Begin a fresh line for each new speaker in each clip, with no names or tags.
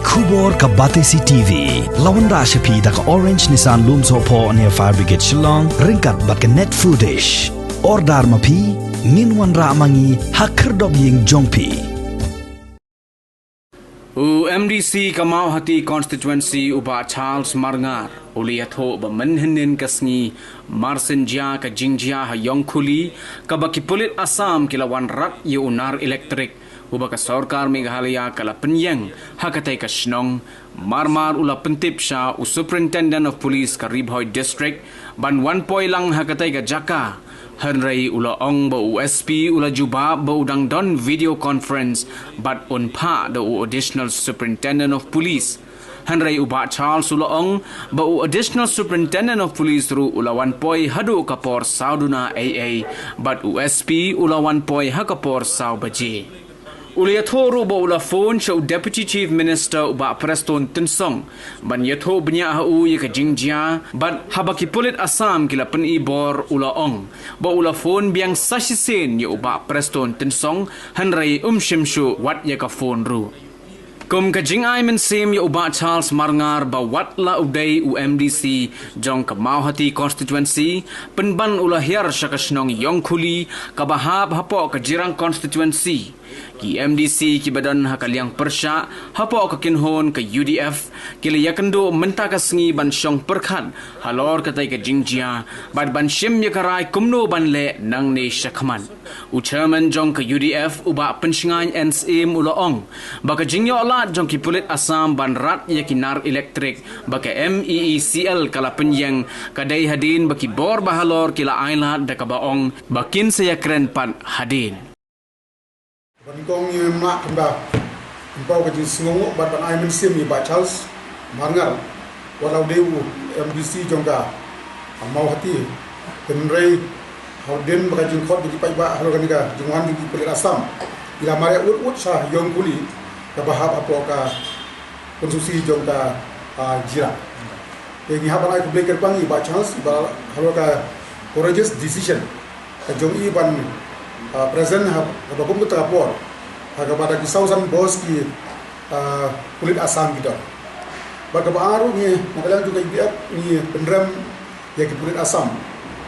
Khubor ka Batesi TV lawan ra shapi da ka Orange Nissan Loom Sopo near Fire Brigade Shillong ringkat bat ka net footage ordar mapi minwan ra mangi hakerdog ying jongpi
MDC Kamau Hati constituency uba Charles Marngar uliatho ba manhinin kasngi Marsenjia ka Jingjia ha Yongkhuli ka bakipulit Assam kilawan rak yu unar elektrik uba ka Sarkar Meghalaya kala penyeng hakatai ka Shnong marmar ula pentip sya u Superintendent of Police ka Ribhoi District ban 1 poi lang hakatai ka Jaka Henry ula ong ba USP ula juba ba udang don video conference but unpa the additional Superintendent of Police Henry uba Charles ula ong ba additional Superintendent of Police ru ula 1 poi hadu kapor sauduna AA but USP ula 1 poi hakapor sau baji uli yatho ba ula phone show Deputy Chief Minister uba Preston Tinsong ban yatho bnya hu ye ka Jingjia ban habaki pulit Assam kila pen ibor ula ong ba ula phone biang sasisen ye uba Preston Tinsong Henry shimshu wat ye ka phone ru kum ka jingay men sim ye uba Charles Marngar ba wat la uday UMDC jong ka Mauhati constituency penban ula hiar syakasnong Yongkhuli ka bahab hapo ka jirang constituency ki MDC ki badan hakaliang persya hapo ka kinhon ka UDF kila yakendo menta ka sngi ban syong perkhan halor katai ka Jingjia bad ban shim ye karai kumno ban le nang ne shakman u chairman jong ka UDF uba penshingan NSM ulaong baka jingyo alat jong ki pulit Assam ban rat ye kinar elektrik baka MEECL kala penyeng kadai hadin baki bor bahalor kila ailat da kabaong bakin saya keren pan hadin
Banikong yang mak kembang, empau kerja sengok bat ban Aiman Sim ni bat Charles Marngar, walau dewu MDC jongga, mau hati, kenrai, hauden berkajin kot di pai ba halukan niga, jengwan di kulit Assam, bila mari ut sah Yongkhuli, kabahap apa ka konstruksi jongga jira. Jadi hapan ai publik kerpangi bat Charles, halukan courageous decision, kajong ban present habakum ke terapor kepada kisausan bos ki kulit Assam kita. Bagaimana baru ni makanya juga IBF ni penderam yang ki kulit Assam.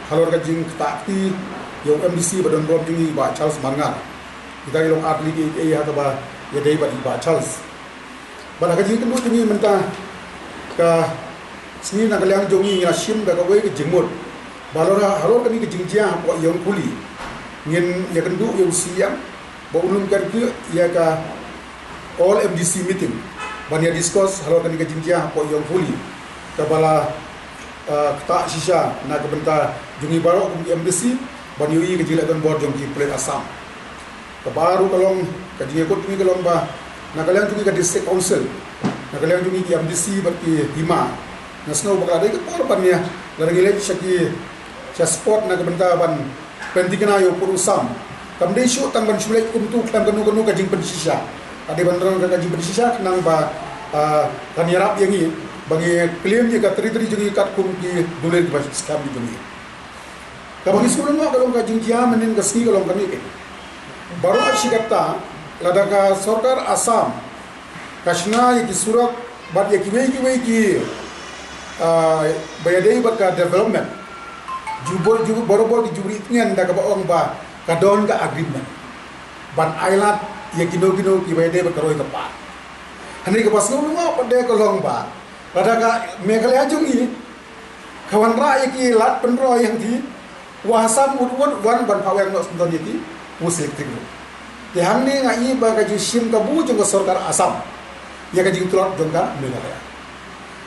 Halor kajing takti yang MDC badan bom tinggi Pak Charles Marngar. Kita ilong atli ke atau ba ya dai Pak Charles. Pada kajing kedua tinggi mentah ke sini nak kalian jongi ngasim ke kau ke jengmut. Balora halor kami ke Jingjia Pak Yongkhuli. Ngin ya kendu yang siang baulum kerja ya ka all MDC meeting bania discuss halo kan ke Jingjia po Yongkhuli kabala tak sisa na ke benta jungi baru ke MDC bani ui ke jilakan board jong ki plate Assam baru kalong ke jingi kot ni kalong ba na kalian jungi ke district council na kalian jungi ki MDC berki hima na snow bakal ada ke korban ya larang ilai syaki sport na ke benta ban pentingna yo purusam kamde syu tang ban sulai untuk tang kanu kajing pensisa ade bandran kajing pensisa nang ba kan yarap yang ini bagi claim je ka teri jungi kat kum ki dule ba skam di jungi ka bagi sulung ma kalong kajing kia menen kasni kalong kami ke baru asyikata ladaka Sarkar Assam kasna ye ki surat bat ye ki bayadai bat ka development jubur borobor di jubri tngen da ka baong ba kadon ka agreement ban ailat ye kino ki bayade ba karoi ka pa hani ka pasno ngo pade ko long ba pada ka Meghalaya jungi kawan ra ye ki lat penro yang di wasam mudwon wan ban paweng no sendon yeti musik tinggu ye hamni ngai ba ka jisim ka bu jong Sarkar Assam ye ka jing tulot jong ka Meghalaya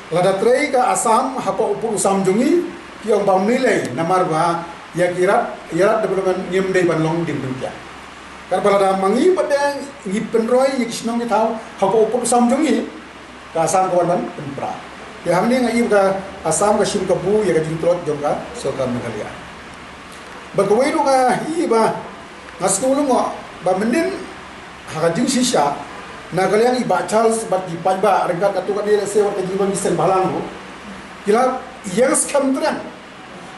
lada trei ka Assam hapa upur usam jungi yang bang nilai namar ba ya kirat development ngim dei ban long ding dunya kar balada mangi pada ngi penroi yik snong ki tau hapo upur sam jungi ka Assam kawan ban penpra ya hamni ngai ka Assam ka sim ka bu ya ka jintrot jongka Sarkar Meghalaya bagawai do ka hi ba ngasnu ngo ba menen ha jing sisa na kalian iba Charles bat di paiba regat katu ka dia sewa ka jiban sen balang kila yang skam tren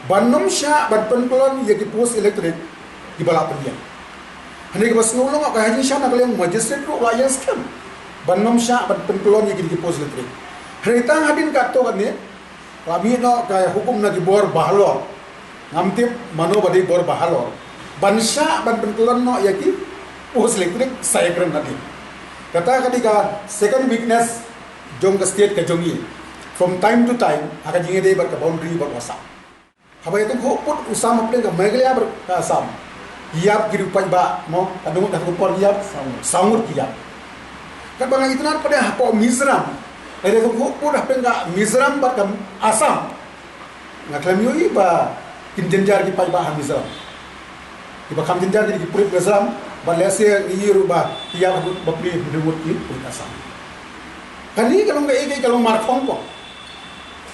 banom sya ban penpelon ya ki pos elektrik di balap dia hani ke pas ngulung ka hajin sya na kalian magistrate ro wa yang skam banom sya ban pengkelon ye di pos elektrik herita hadin kato kan ni kami no kaya hukum na gibor bahalor ngamtip mano badi bor bahalor ban sya ban pengkelon no yaki pos elektrik saya keren tadi kata ketika second weakness jong ke state ke jongi from time to time akan jinge dei bar ke boundary bar wasam habai itu put usam apne ke meglia bar ke asam hiap kiri upai ba mo kadung dah kupor hiap sangur hiap kat bang itu nan pada hapo Mizoram ada tu put dah penga Mizoram bar ke asam ngaklam yoi ba kinjenjar ki pai ba Mizoram iba kam jenjar di purit Mizoram balese ni ruba hiap bapri demut ki purit asam kali kalau ngai kalau markhong ko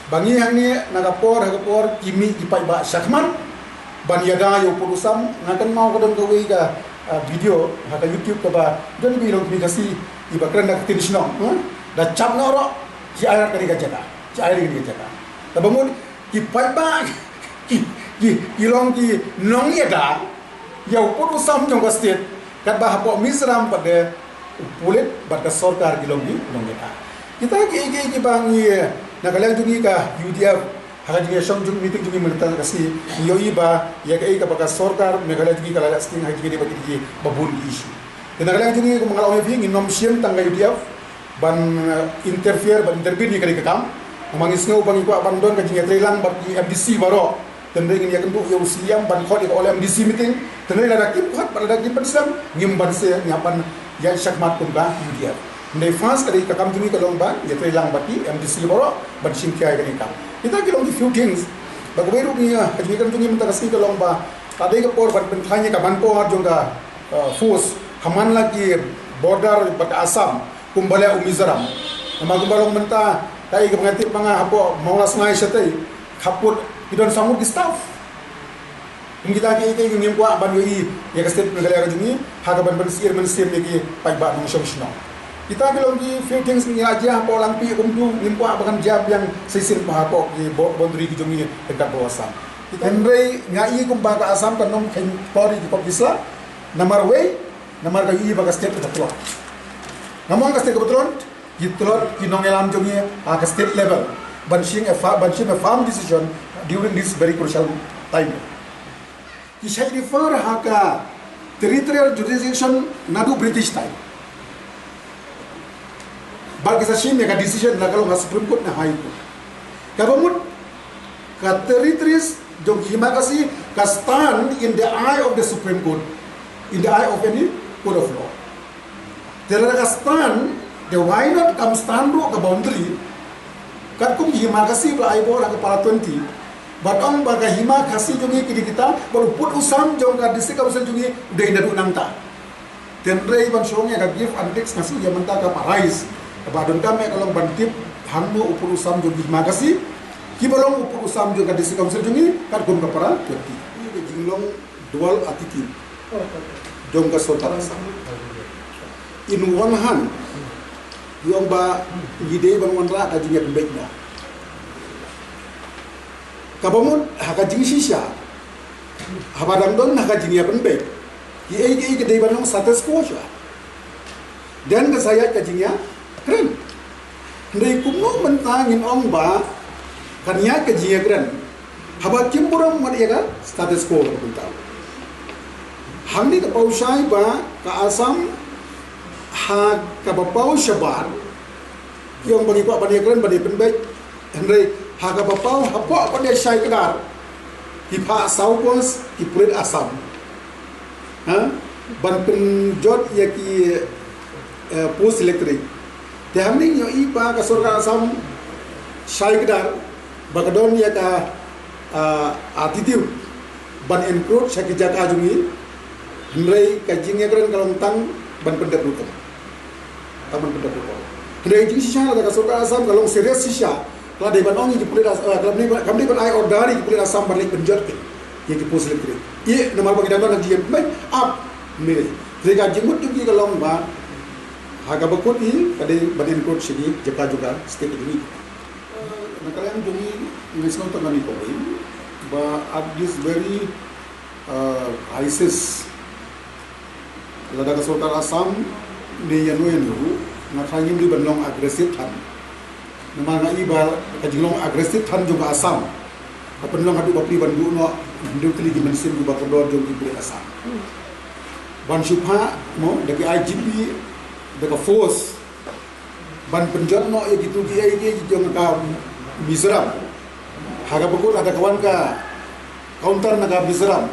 bangi hang ni nagapor kimi ipai ba syakman ban yada yo purusam ngakan mau kadon gawe ka video haka YouTube ka ba don bi long kasi iba kran nak tinisno da chap noro ki ayat kali ka jaka ki ayat kali ka jaka tabamun ipai ba ki long ki nong yada yo purusam jong ka state kat ba hapo Mizoram pada pulit bat ka sarkar ki long yada kita ki bangi na kalian jungi ka UDF haka jungi shong jung meeting jungi merta kasi yoi ba ya kai ka baka sarkar megala jungi kala sting ha jungi bagi di babun issue dan kalian jungi ko mangalaw fi nginom siem tangga UDF ban interfere ban intervene ni kali ka kam mangis ngau bangi ko abandon ka jungi trelang bagi MDC baro dan dengan ya kentu yo siam ban khot oleh MDC meeting dan la rakim khot pada rakim pensam ngim ban se nyapan ya syakmat pun ba UDF Ndai fans dari kakam tuni kalong ban ya trelang bati MDC boro ban singkai kani kam kita kilong di few things bagweru ni kami kan tuni minta kasi kalong ba tadi ke por ban penthanya ka ban por jonga force haman lagi border bat Assam kumbala Mizoram nama kumbalong menta kai ke pengatip mga hapo maulas ngai satai kaput idon samut di staff kita ke ngim kwa ban yoi ya ka state negara ka juni ha ka ban sir mensir lagi pai ba nong shomshno kita bilang di few things ni aja apa lampi umdu nimpa bahkan jab yang sisin pahapo di boundary ki jongi dekat bawasam kita ndrei ngai kumpa ka asam kan nom ken pori di popisa namar way namar ka yi baga state betul namong ka state betul yitlor ki nong elam jongi a ka state level banshing a farm decision during this very crucial time ki shall refer haka territorial jurisdiction nadu British time bagi sasim yang decision nak kalau Supreme Court na High Court. Kabamut ka territories jong hima kasi ka stand in the eye of the Supreme Court, in the eye of any court of law. Tera ka stand, the why not come stand ro ka boundary. Kat kum hima kasi ba ay bora ka para 20. Batong baga hima kasi jongi kidi kita baru put usam jong ka district council jongi de indadu nangta. Tenrei ban shongnya ka give and takes kasi ya menta ka parais. Badon kami kalau bantip hangmu upur usam jogi magasi kibalong upur usam juga di council jungi kargum kapara kerti ini jinglong dual attitude dong ka sotara sam in one hand yung ba gide ban wanra ka jinya pembaikna kabamun haka jing sisya habadang don haka jinya pembaik ki gide ban status quo dan ka saya ka jinya keren. Ndai kumno mentangin ong ba kanya kejiya keren. Haba kimburam mat ya status quo punta. Hamni ka pausai ba ka asam ha ka bapau shabar. Yung bagi ko pa dia keren bagi penbaik. Ndai ha ka bapau hapo pa dia sai kadar. Hipa saupons ipurit asam. Ha? Ban penjot ya ki post elektrik. Hamning yo ipa ka surga asam shaikdar bagadon ya ka attitude ban encroach sakija ka jungi hendrai ka jingya kran kalong tang ban pendat rutam taman pendat rutam hendrai jing sisha ka surga asam kalong serious sisha kala de ban ongi pulir kami ban ai ordari pulir asam ban lek penjot ke ye ki pos elektrik ye nomor bagi dan jiem mai up mere jega jingmut jungi kalong ba Haga bakut ni pada badan coach sini jaka juga state ini. Nakalian jungi national tangani ko ba at this very ISIS lada ka Sultan Assam ni yanu Nakanya di benlong agresif tan. Nama ngai bal kajinglong agresif tan juga Asam. Kapenlong adu bapri bandu no hindu kili di mensin juga kedor jong ibli Asam. Ban Shupha mo dari IGP dari force ban penjat no ya gitu dia jong ka Mizoram. Haga pukul ada kawan ka counter naga Mizoram.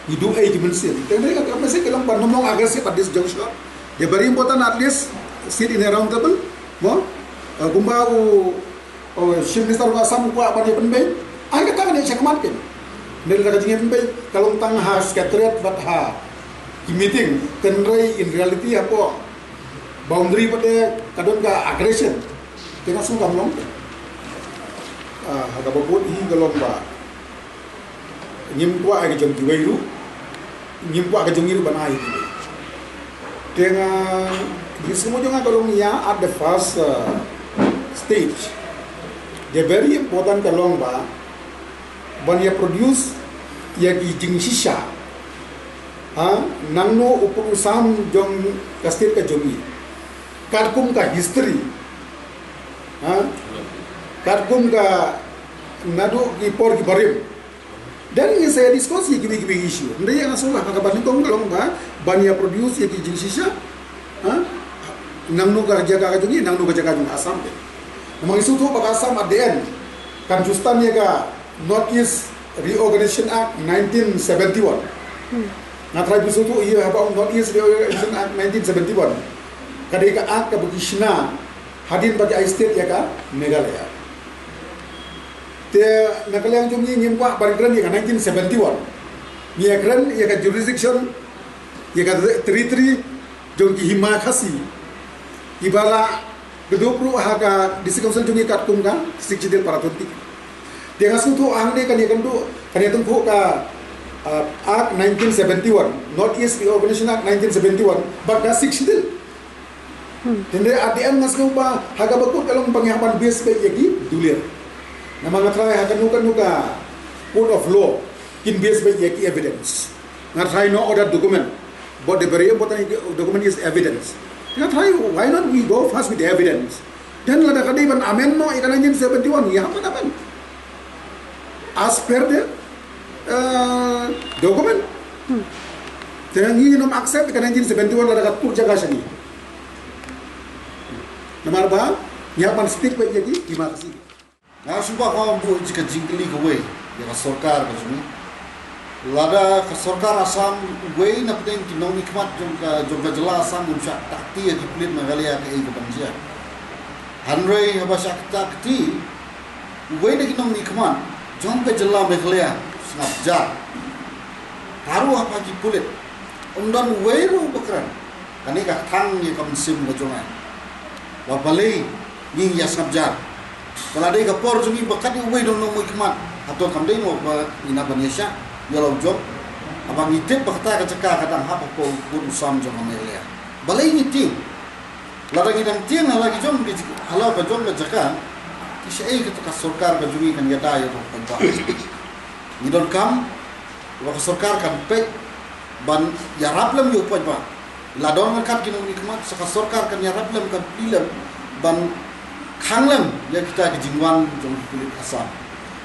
Hidu di mensin. Tengah ka masih kelang ban nomong agresif at this juncture. The very important at least sit in a round table. Mo gumba Chief Minister of Assam ko apa dia penbay. Ay kata kan siya kamatin. Nila kajingin penbay kalong tang ha secretariat but ha meeting tenrai in reality apa boundary pada kadon ka aggression. Tengah sungkam long. Haga babot hi galong ba. Nyim kwa ay jong giwairu. Nyim kwa ka jong iru banai. Tengah di semua jangan kalong niya at the first stage. The very important kalong ba ban ya produce ya jing shisha. Nangno upusam jong kastir ka jongi. Karkum ka history. Karkum ka nado ki por ki barim. Dan ini saya diskusi gibi-gibi isu. Ndai yang asulah kakaban kong kalong ba ban ya produce ya jing shisha. Nangno ka jaga ka jongi, nangno ka jaga jong Asam. Memang isu tu bak Asam at the end. Kan justan ya ka Northeast Reorganization Act 1971. Natrai isu tu iya haba Northeast Reorganization Act 1971. Kadai ka act ka bukishna hadin bagi state ya ka Meghalaya. Te nakalang jomni nyimpa barikran ya ka 1971. Ni akran ya ka jurisdiction ya ka territory jong ki himakasi. Ibara gedopru haka disikonsel jungi katkum ka sikjidil para tunti. Dia ngasu tu ang de kan ya kandu kan ya tungku ka Act 1971 Northeast Reorganization Act 1971 bagda sikjidil. Tende at the end ngasu ba haka bakut kalong pangyapan base baik yagi dulir. Nama ngatrai haka nuka code of law in base baik yagi evidence. Ngatrai no order document. But the very important document is evidence. Why not we go first with the evidence? Dan lada kadiban amen no ikan 1971 ya apa as per the document. Jangan ini nom accept ikan 1971 lada katur jaga sini. Nomor ba nyaman stick baik jadi terima kasih.
Nah sumpah kau bu jika jingkili kowe ya sorkar kasumi. Lada ke sorkar Asam gue na penting kinong nikmat jong jelas Asam unsyak takti ya diplit Meghalaya ke ibu banjir. Hanrei habasyak takti gue na kinong nikmat jong jelas Meghalaya snapjar. Taruh apa dipulit. Undan weru bekran. Kani ka tang ya kamsim bajongan. Wapalei ning ya snapjar. Kalau ada kapor jong bakat gue dong nikmat atau kamdai no ina Indonesia yalau job abang itip bakta ka ceka kadang hapa ko pun sam jong Meghalaya balai ni ting lagi dang ting lagi jom halau ka jom ka ceka kisai ka sarkar ka jumi kan yada yo pa ni don kam wa sarkar kan pe ban yaraplam yo pa ba ladon kat kinong nikmat sa sarkar kan yaraplam kan pilam ban khanglam ya kita ke jingwan jong kulit Asam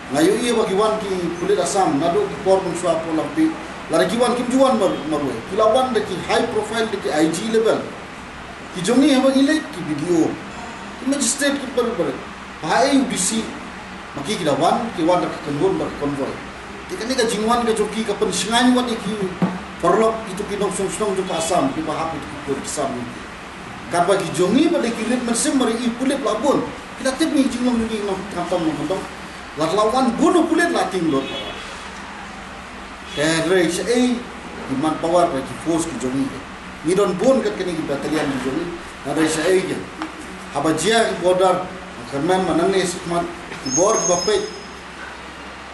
ngayu iya bagi wan ki kulit Asam nado ki por pun suap lampi lari wan kim juan marwe kilawan de ki high profile de ki IG level ki jongi haba ile ki video ki magistrate ki per hai UDC maki kilawan ki wan de kengon bar konvoy tikani ka jingwan ka joki ka pensingan wan ki perlop itu ki dong song jo Asam ki bahap itu ki Asam kapa ki jongi ba de ki lit mesim mari i kulit labun kita tip ni jinglong ni no kampam no lawan bunuh kulit lating lot. Kaya saya iman power bagi force ki jongi. Ni don bon kat kini batalian ki jongi. Ada saya je. Habajia ki border kerman mananne sikmat ki bor bapet.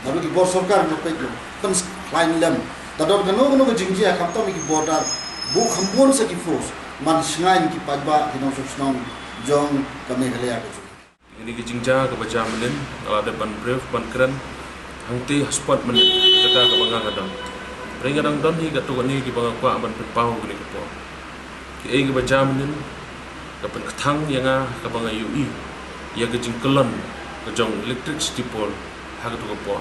Lalu ki bor sarkar bapet lo. Kan lain lam. Tador gano jingjia kapta ki border bu khambon sa ki force. Man singain ki padba ki no susnon jong kami Meghalaya ko.
Ini kijingja ke baca menen ada ban brave ban keren hangti spot menen jaga ke bangang kadang ring kadang don hi gatu ni ki bang kwa ban pau gini ko ki ai ke baca menen kapan ketang yang ka bang UI ya ke jingkelon ke jong electricity pole ha tu ko po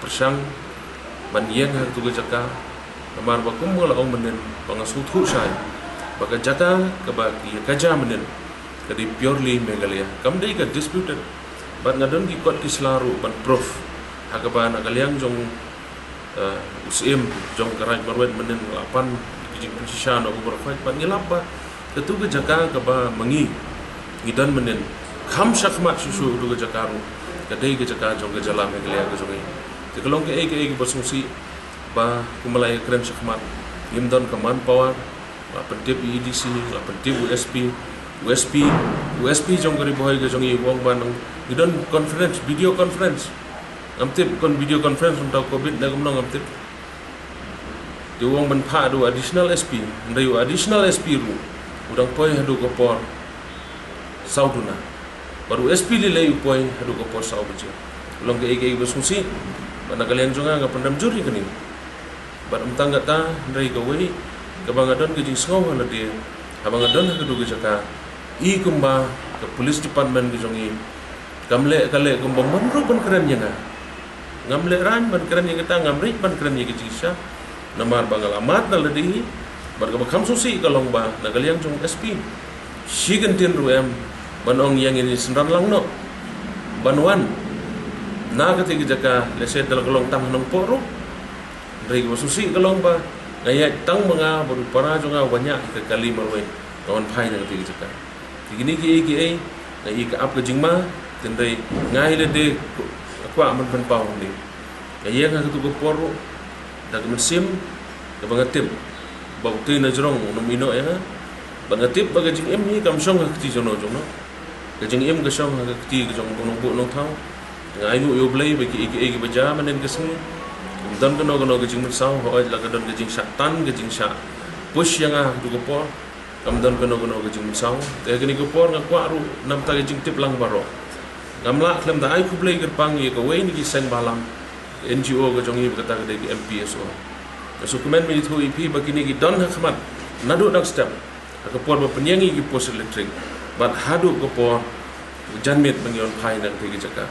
persang ban yang ha tu ke jaka namar ba kumul ong menen bang su thu sai baga jaka ka ba ki ka ja menen ka di purely Meghalaya kam dei ka disputed ban ngadon ki kot ki slaru ban prof ha ka ba na kaliang jong usim jong karaj marwen menen 8 ki jing no over fight ban ngilap ba ketu ke jaka ka ba mangi ngidan menen kham shakmat susu du ke jakaru ka dei ke jaka jong ke jala Meghalaya ke jong te kalong ke e basungsi ba kumalai keren shakmat ngimdon ka manpower la pentip EDC la pentip USP jong kari boy ke jong i wong banang ngidon conference video conference amtip kon video conference untuk covid na kumnong amtip di wong ban pha do additional SP ndayu additional SP ru udang poi hadu ko por sauduna baru SP li lay poi hadu ko por sau beje long ke basungsi bana kalian jonga ga pendam juri kini bat umtang gata ndai ko wei ke bangadon ke jing sngau hala dia abangadon ha du ke jaka i kumba ke police department ke jongi kamle kale kumba menru ban keren yang ngamle ran ban keren yang kita ngamri ban keren yang jisha namar bangalamat na ladi bar ka bakam susi kalong ba nagaliang jong SP sigentin ruem banong yang ini senran lang no banwan na kati jaka lese dal kalong tang nong poro rei susi kalong ba ngayat tang mga baru para jonga banyak ke kali marwe kawan pai na kati jaka gini ki na i ka ap ke jingma tendai ngai le de kwa man ban pau ni kaya nga tu ko poro dak mesim ke bangatim bau tu na jrong no mino ya bangatip baga jing em ni kam song hakti jono jono ke jing em ke song hakti ke jong bonong bu nong thau ngai nu yo blai ba ki baja manen ke sing dan kono ke jing sau ho la ka don ke jing sa tan ke jing sa push yang tu ko por kam dan kono ke jing sau te ke ni ko por nga kwa ru nam ta ke jing tip lang baro gamla klem da ai ku blai ger pang ye ko wei ni ki sen balam NGO ke jong i kata ke de MPSO so kumen mi thu IP bagini ki don hakmat nadu dak step ke por ba penyangi ki pos electric bat hadu ko por janmet bangion phai na ke jaka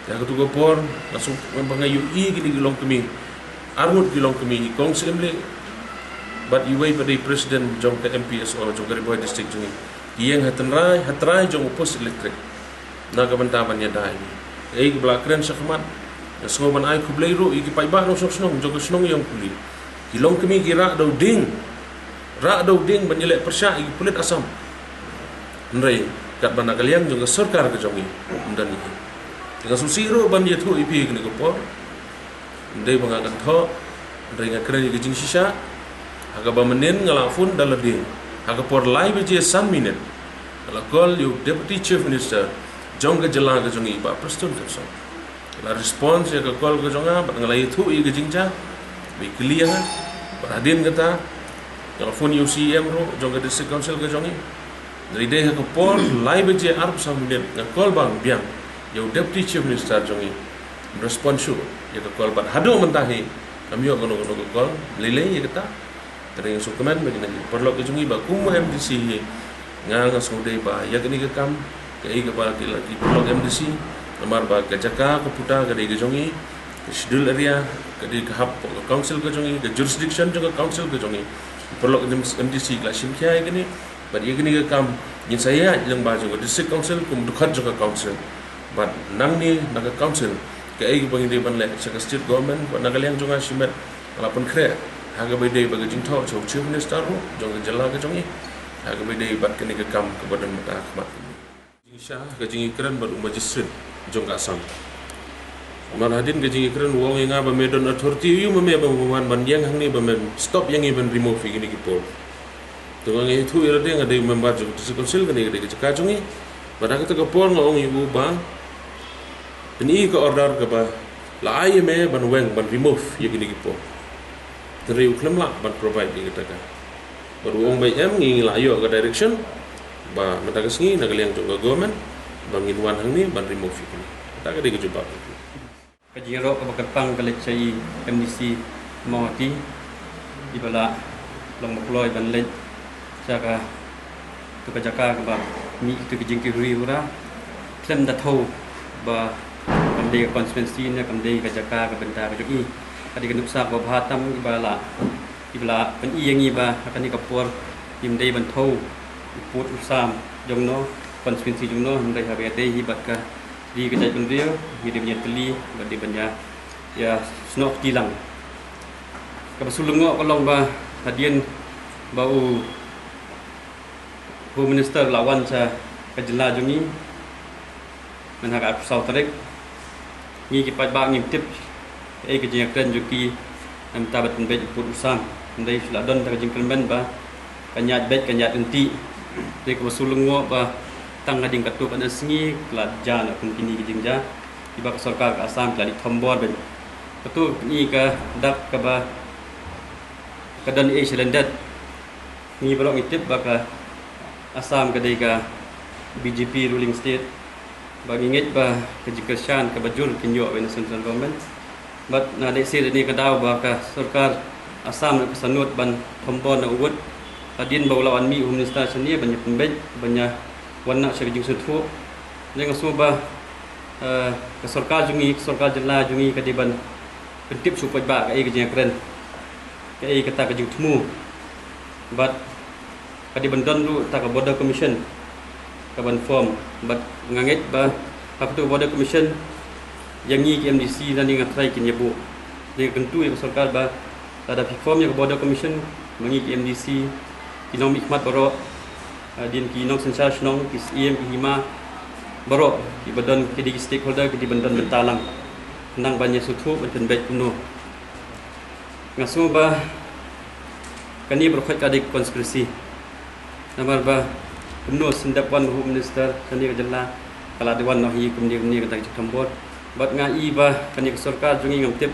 ya ke tu ko por langsung membangai UI ki long kemi armut ki long kemi kong semle bat UA pada president jong ke MPSO jong ke Ribuai district jong yang hatrai jong pos electric na ka bantaban ya dai ei ki blakren sakmat so ban ai kublai ro iki pai ba no snong jong snong yang kuli kilong kemi kira do ding banjelek persya iki pulit asam nrei kat bana kalian jong sarkar ke jongi dan ni dengan susiro ban ye thu ipi ni ko por ndai banga kan tho ndai nga kren ke jing sisa aga ba menen ngala fun dalade aga por live je san minute ala call you deputy chief minister jong ke jela ke jongi ba prestun ke so la response ya ke call ke jonga bat ngalai thu i ke jingja bi clear beradin kata telepon UCM ro jong ke district council ke jongi dari deh ke por live je arab sam minute na call bang biang yo deputy chief minister jongi response ya ke call bat hadu mentahi kami yo kono ke call lele ya kata tering sukeman bagi nanti perlu ke jongi ba kum MDC nga sode ba ya kini ke kam ke ba ki perlu MDC namar ba ke jaka ke puta ke de jongi ke schedule area ke de hab council ke jongi ke jurisdiction juga council ke jongi perlu MDC klasin kia ini but ya kini ke kam yin saya yang ba juga district council kum dekat juga council but nang ni naga council ke bagi de ban le state government ko nagaliang juga simet alapun kre haga bede bagi jingtho so chief minister ro jong jala ke jongi haga bede bat kini ke kam ke badan mata khmat insya ke jingi keren baru magistrate jong kasam manadin ke jingi keren wong yang ba medon authority yu meme ba man ban yang hang ni ba stop yang even remove gini ki pol tungang itu irade ngade member jong council ke ni ke ka jongi pada kita ke pol ngong yu ba ini ke order ke ba la ai me ban weng ban remove ye gini ki pol dari uklam la ban provide ni kita ka baru ong bai em ngi la yo ke direction ba matagas ngi nagaliang jong government bangin wan hang ni ban remove ini ta ka de ke jumpa
kajiro ka bakapang kaletsai MDC mawati ibala long makloi ban lej saka tu ka jaka ka ba mi tu ka jingki ri ura klem da tho ba kam de constituency ne kam de ka jaka ka benda ka joki kadi ka nupsa ba bhatam ibala pen i yang iba akan ni kapur im de ban tho put usam jong no constituency jong no ndai ha be de hibat ka di ka jai ban rio hi de nya teli ba de banya ya snok tilang ka basulungo ko long ba hadian bau Home Minister lawan sa kajela jungi menhaga aku tarik ni kipat ba ngim tip ke jengkan juki am tabat ben put usam ndai suladon ta jengkan ben ba kanyat bet kanyat enti de ko sulungo ba tang ngading katu kan sengi klat jan akun kini ke jengja tiba sarkar ka asam kali thombor ben betul ni ka dak ka ba kadan e silendat ni balong itip ba ka Assam kadai ka BJP ruling state bagi ngit ba kejikesan ke bajur kinyo ben central government but na dei sir ni kadau ba ka sarkar Assam na sanut ban thombon na ugut adin ba lawan mi home minister senia banyak pembej banyak warna sa kejing suthu nang suba ke sarkar jungi sarkar jela jungi kadiban pentip supaya ba ka e kejing keren ka e kata kejing temu but kadi bendon lu tak border commission kaban form but ngangit ba kaptu border commission yang ni KMDC dan dengan try kin yebu de kentu yang sarkar ba ada form yang border commission mengi KMDC kinong hikmat baro din kinong sensation kis EM hima baro di badan kidi stakeholder kidi bendon bentalang nang banyak sutu benten baik kuno ngasu ba kani berkhot kadi konspirasi Namar ba kumno sendapan home minister kani ka jalla kala dewan no hi kumni ka tak tambot bat nga iba kani ka sarkar jungi ngam tip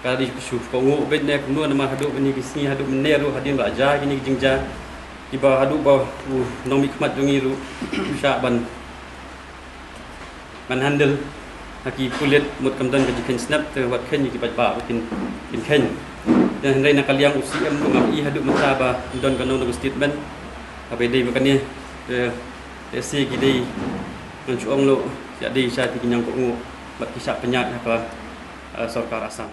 kala di su ko ngo bet ne kumno nama hadu ni kisni hadu meneru hadin ba ja kini jingja iba hadu ba nomi khmat jungi ru sya ban man handle haki pulit mut kamdan ka jikin snap te wat khen ki bat ba kin khen dan hendai nakaliang UCM ngam i hadu mataba don kanu no statement apa dia makan ni si kita mencuang lo jadi saya tikin yang kau buat kisah penyat apa sarkar Assam.